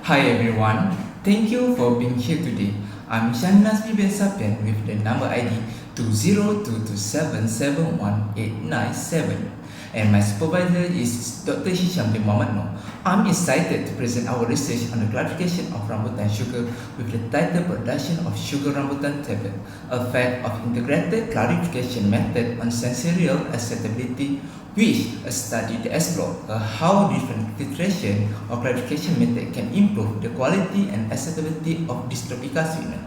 Hi everyone, thank you for being here today. I'm Shahnas bin Sapian with the number ID 2027718797 and my supervisor is Dr. Hisham bin Muhammad Noor. I'm excited to present our research on the clarification of rambutan sugar with the title Production of Sugar Rambutan Tablet, a fact of integrated clarification method on sensorial acceptability, which a study to explore how different filtration or clarification method can improve the quality and acceptability of this tropical sweetener.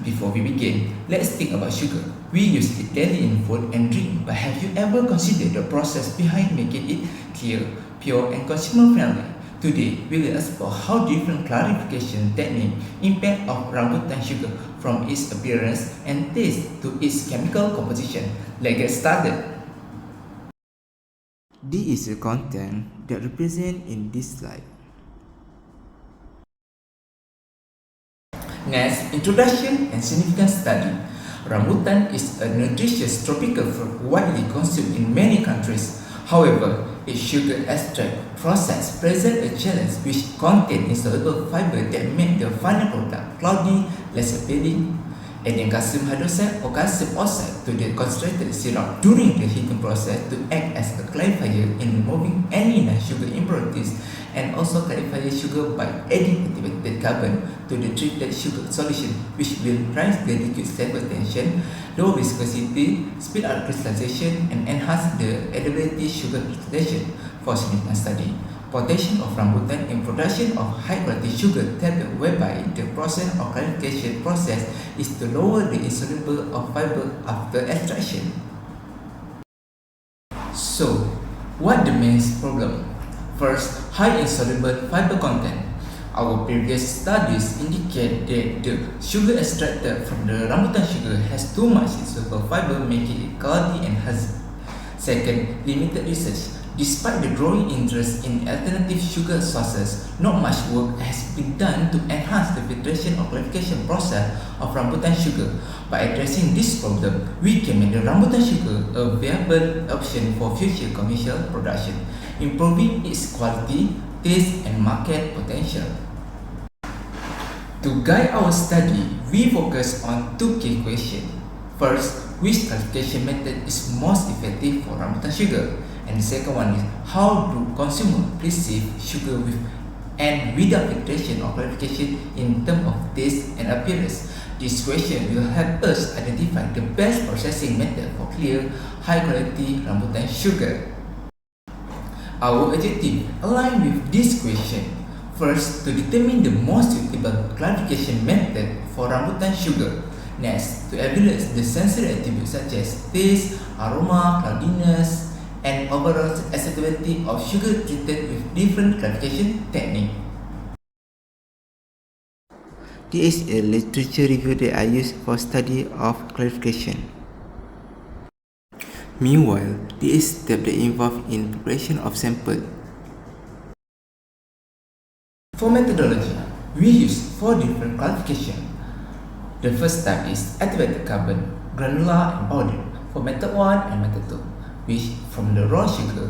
Before we begin, let's think about sugar. We use it daily in food and drink, but have you ever considered the process behind making it clear, pure, and consumer friendly? Today, we will explore how different clarification techniques impact of rambutan sugar from its appearance and taste to its chemical composition. Let's get started. This is the content that represented in this slide. Next, introduction and significant study. Rambutan is a nutritious tropical fruit widely consumed in many countries. However, its sugar extract process presents a challenge which contains insoluble fiber that make the final product cloudy, less appealing. Adding calcium hydroxide or calcium oxide to the concentrated syrup during the heating process to act as a clarifier in removing any non-sugar impurities, and also clarifies sugar by adding activated carbon to the treated sugar solution, which will raise the liquid stable tension, lower viscosity, speed up crystallization, and enhance the edibility sugar crystallization. For significant study, potential of rambutan in production of high-quality sugar tablet, whereby the process of clarification process is to lower the insoluble of fiber after extraction. So, what the main problem? First, high insoluble fiber content. Our previous studies indicate that the sugar extracted from the rambutan sugar has too much insoluble fiber, making it cloudy and hazy. Second, limited research. Despite the growing interest in alternative sugar sources, not much work has been done to enhance the filtration or clarification process of rambutan sugar. By addressing this problem, we can make the rambutan sugar a viable option for future commercial production, improving its quality, taste, and market potential. To guide our study, we focus on two key questions. First, which clarification method is most effective for rambutan sugar? And the second one is, how do consumers perceive sugar with and without filtration or clarification in terms of taste and appearance? This question will help us identify the best processing method for clear, high-quality rambutan sugar. Our objective align with this question. First, to determine the most suitable clarification method for rambutan sugar. Next, to evaluate the sensory attributes such as taste, aroma, cloudiness, and overall acceptability of sugar treated with different clarification technique. This is a literature review that I use for study of clarification. Meanwhile, this is step that involved in preparation of sample. For methodology, we use 4 different clarifications. The first type is activated carbon, granular and powdered, for method 1 and method 2. Which from the raw sugar,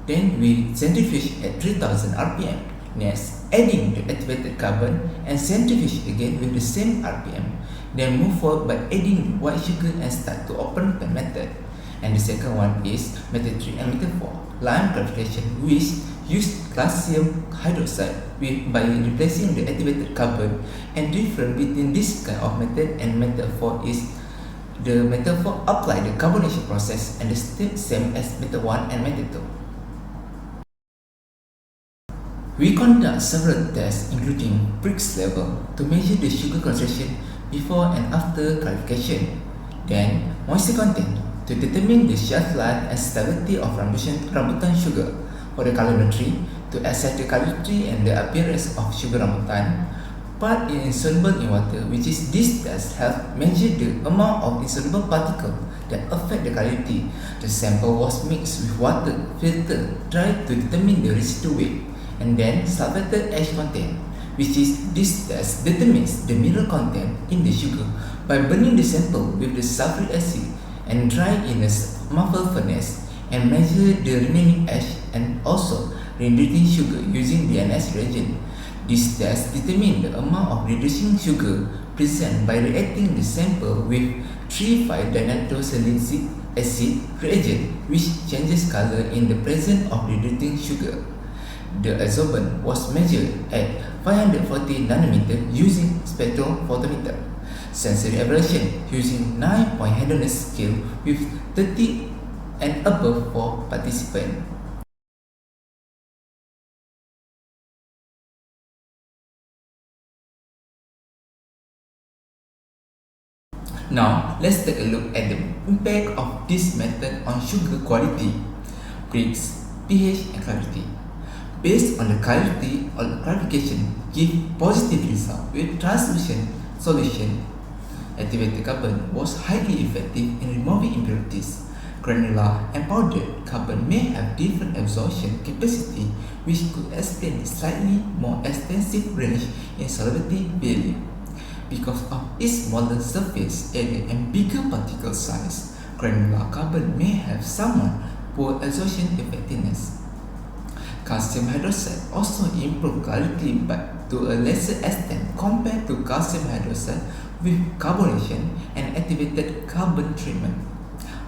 then we centrifuge at 3000 rpm. Next, adding the activated carbon and centrifuge again with the same rpm. Then move forward by adding the white sugar and start to open pen method. And the second one is method 3 and method 4, lime clarification, which use calcium hydroxide by replacing the activated carbon. And difference between this kind of method and method 4 is the method 4 apply the carbonation process and the step same as method 1 and method 2. We conduct several tests including Brix level to measure the sugar concentration before and after clarification. Then moisture content to determine the shelf life and stability of rambutan sugar. For the calorimetry, to assess the quality and the appearance of sugar rambutan. Part is insoluble in water, which is this test help measure the amount of insoluble particle that affect the quality. The sample was mixed with water, filtered, dried to determine the residual weight, and then sulfated ash content, which is this test determines the mineral content in the sugar by burning the sample with the sulfuric acid and dry in a muffled furnace and measure the remaining ash and also reducing sugar using DNS reagent. This test determines the amount of reducing sugar present by reacting the sample with 3,5-dinitosalicylic acid reagent, which changes color in the presence of reducing sugar. The adsorbent was measured at 540 nanometer using spectrophotometer. Sensory evaluation using 9-point Hedonius scale with 30 and above for participants. Now, let's take a look at the impact of this method on sugar quality, Brix, pH, and clarity. Based on the clarity or clarification, give positive result with translucent solution. Activated carbon was highly effective in removing impurities. Granular and powdered carbon may have different absorption capacity, which could explain the slightly more extensive range in solubility value. Because of its smaller surface area and bigger particle size, granular carbon may have somewhat poor absorption effectiveness. Calcium hydroxide also improved clarity but to a lesser extent compared to calcium hydroxide with carbonation and activated carbon treatment.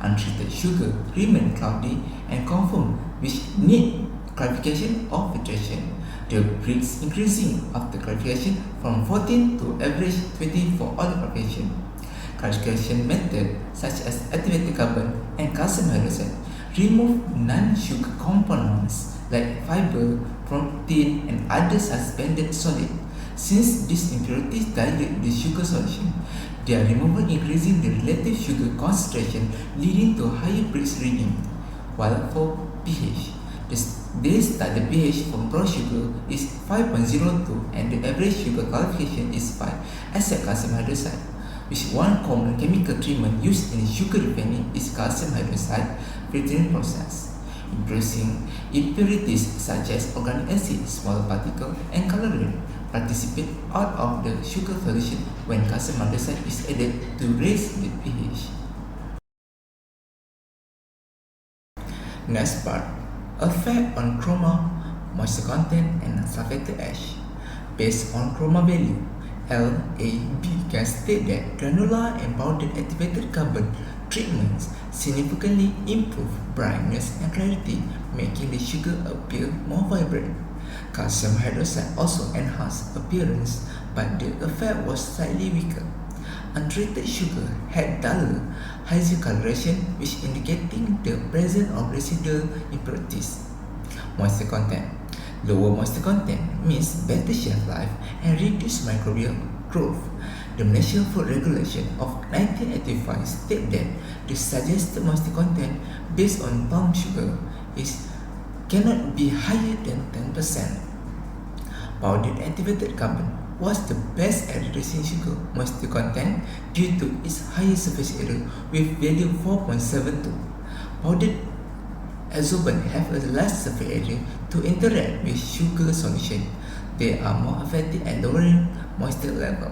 Untreated sugar remain cloudy and conform, which need clarification or filtration. The Brix increasing after clarification from 14 to average 20 for all clarification. Clarification methods such as activated carbon and calcium hydroxide remove non-sugar components like fiber, protein, and other suspended solid. Since these impurities dilute the sugar solution, their removal increasing the relative sugar concentration, leading to higher Brix reading. While for pH, they start the pH from raw sugar is 5.02 and the average sugar qualification is 5, except calcium hydroxide, which one common chemical treatment used in sugar refining is calcium hydroxide filtering process. Increasing impurities such as organic acid, small particle, and colorant participate out of the sugar solution when calcium hydroxide is added to raise the pH. Next part, effect on chroma, moisture content, and sulfated ash. Based on chroma value, LAB can state that granular and powdered activated carbon treatments significantly improve brightness and clarity, making the sugar appear more vibrant. Calcium hydroxide also enhanced appearance, but the effect was slightly weaker. Untreated sugar had duller, hazy coloration, which indicating the presence of residual impurities. Moisture content. Lower moisture content means better shelf life and reduced microbial growth. The National Food Regulation of 1985 states that the suggested moisture content based on palm sugar cannot be higher than 10%. Powdered activated carbon was the best at reducing sugar moisture content due to its higher surface area with value 4.72. Powdered adsorbents have a less surface area to interact with sugar solution. They are more effective at lowering moisture level.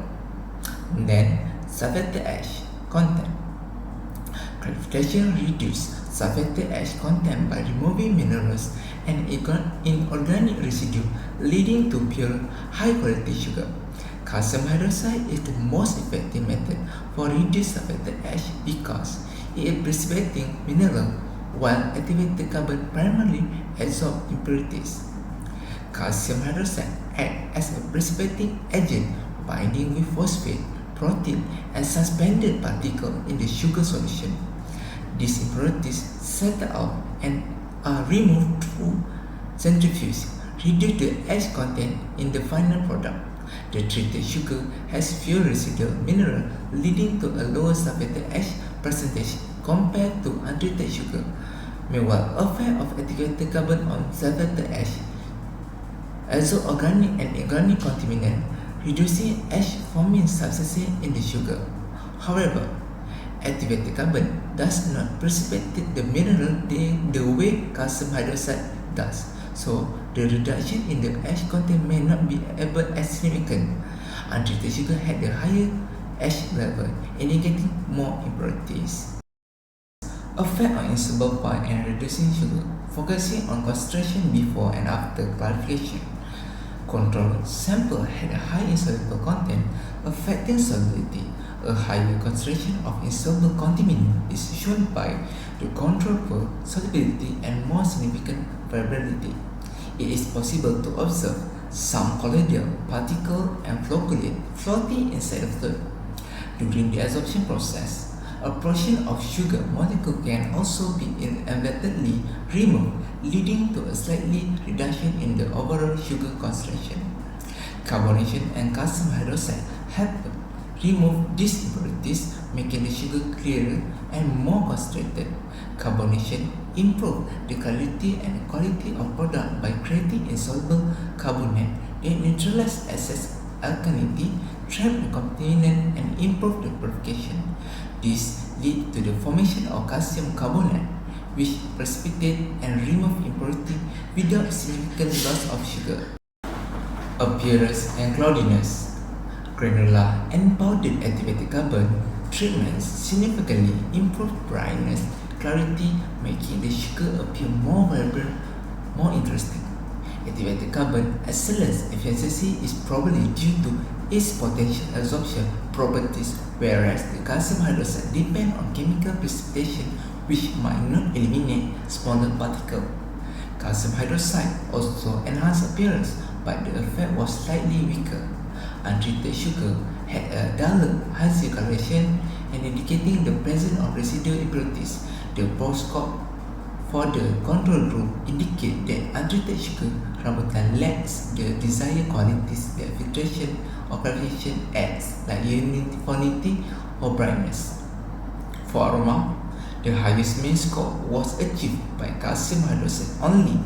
Then, sulfated ash content. Clarification reduces sulfated ash content by removing minerals and inorganic residue, leading to pure, high-quality sugar. Calcium hydroxide is the most effective method for reduced sulfated ash because it is precipitating mineral, while activated carbon primarily absorbs impurities. Calcium hydroxide acts as a precipitating agent, binding with phosphate, protein, and suspended particles in the sugar solution. These impurities settle out and are removed through centrifuge, reduce the ash content in the final product. The treated sugar has fewer residual mineral, leading to a lower sulfated ash percentage compared to untreated sugar. Meanwhile, effect of activated carbon on sulfated ash, also organic and inorganic contaminant, reducing ash forming substances in the sugar. However, activated carbon does not precipitate the mineral the way calcium hydroxide does, so the reduction in the ash content may not be as significant. Untreated sugar had a higher ash level, indicating more impurities. Effect on insoluble and reducing sugar, focusing on concentration before and after clarification. Control sample had a high insoluble content affecting solubility. A higher concentration of insoluble contaminant is shown by the control for solubility and more significant variability. It is possible to observe some colloidal particle and flocculate floating inside the fluid. During the adsorption process, a portion of sugar molecule can also be inadvertently removed, leading to a slightly reduction in the overall sugar concentration. Carbonation and calcium hydroxide help remove these impurities, making the sugar clearer and more concentrated. Carbonation improves the clarity and quality of product by creating insoluble carbonate that neutralize excess alkalinity, trap the contaminant, and improve the purification. This leads to the formation of calcium carbonate, which precipitate and remove impurity without significant loss of sugar. Appearance and cloudiness. Granular and powdered activated carbon treatments significantly improve brightness, clarity, making the sugar appear more vibrant, more interesting. Activated carbon excellence efficiency is probably due to its potential absorption properties, whereas the calcium hydroxide depends on chemical precipitation, which might not eliminate smaller particles. Calcium hydroxide also enhanced appearance, but the effect was slightly weaker. Untreated sugar had a duller, hazy coloration and indicating the presence of residual impurities. The pulse score for the control group indicate that untreated sugar rambutan lacks the desired qualities that filtration or clarification adds, like uniformity or brightness. For aroma, the highest mean score was achieved by calcium hydroxide only,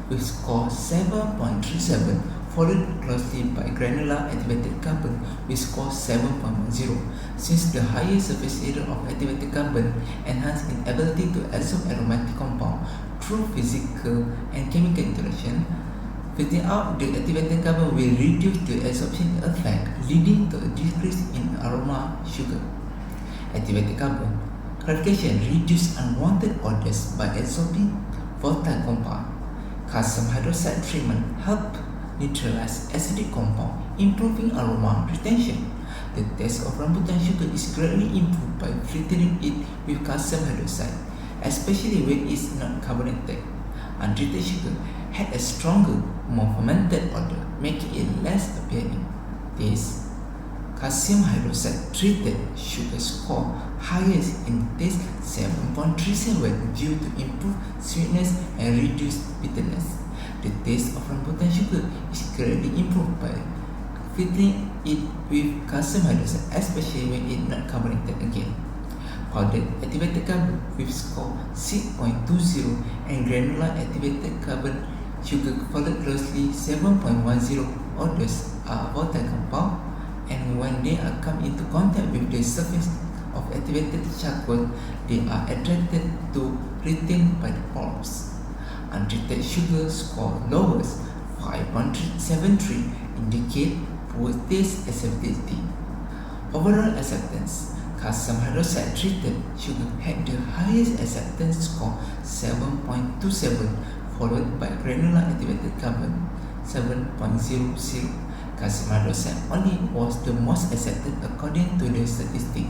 with score 7.37, followed closely by granular activated carbon with score 7.10. Since the higher surface area of activated carbon enhances its ability to absorb aromatic compound through physical and chemical interaction, filtering out the activated carbon will reduce the absorption effect, leading to a decrease in aroma sugar. Activated carbon clarification reduces unwanted odors by absorbing volatile compound. Calcium hydroxide treatment help neutralize acidic compound, improving aroma retention. The taste of rambutan sugar is greatly improved by filtering it with calcium hydroxide, especially when it is not carbonated. Untreated sugar had a stronger, more fermented odor, making it less appealing. This calcium hydroxide treated sugar score highest in taste 7.37 due to improved sweetness and reduced bitterness. The taste of rambutan sugar is greatly improved by filtering it with calcium hydroxide, especially when it is not carbonated again. Powdered activated carbon with score 6.20 and granular activated carbon sugar followed closely 7.10. Odors are volatile compound, and when they are come into contact with the surface of activated charcoal, they are attracted to retain by the pores. Untreated sugar score lowest 5.73 indicate poor taste acceptability. Overall acceptance, calcium hydroxide treated sugar had the highest acceptance score 7.27, followed by granular activated carbon 7.00. Calcium hydroxide only was the most accepted according to the statistic.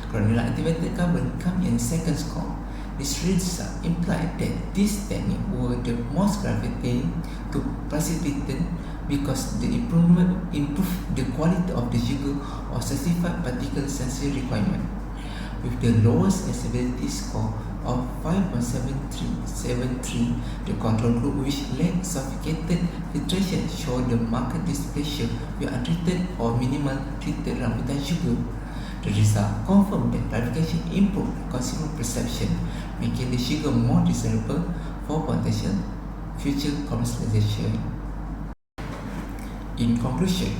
Granular activated carbon come in second score. This result implied that this technique were the most gravitating to precipitant because the improvement improved the quality of the sugar or satisfied particular sensory requirement. With the lowest acceptability score of 5.73, the control group which lacked sophisticated filtration showed the marked displeasure with untreated or minimal treated rambutan sugar. The result confirmed that clarification improved consumer perception, making the sugar more desirable for potential future commercialization. In conclusion,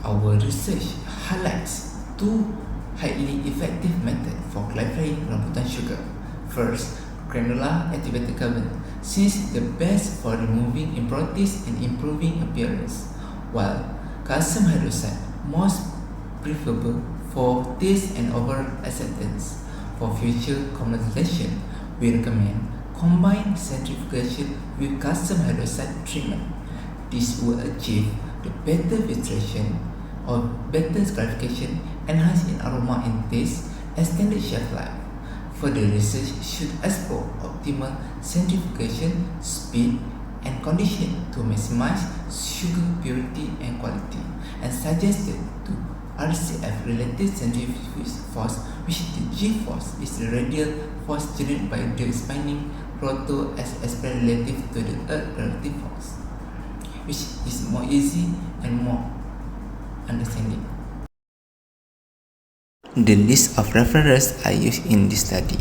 our research highlights two highly effective methods for clarifying rambutan sugar. First, granular activated carbon, since the best for removing impurities and improving appearance, while calcium hydroxide most preferable for taste and overall acceptance. For future commercialization, we recommend combined centrifugation with calcium hydroxide treatment. This will achieve The better filtration or better clarification enhance in aroma and taste, extended shelf life. Further research should explore optimal centrifugation, speed, and condition to maximize sugar purity and quality, and suggested to RCF related centrifugal force, which the G force is the radial force generated by the spinning rotor as expressed relative to the Earth relative force, which is more easy and more understanding. The list of references I used in this study.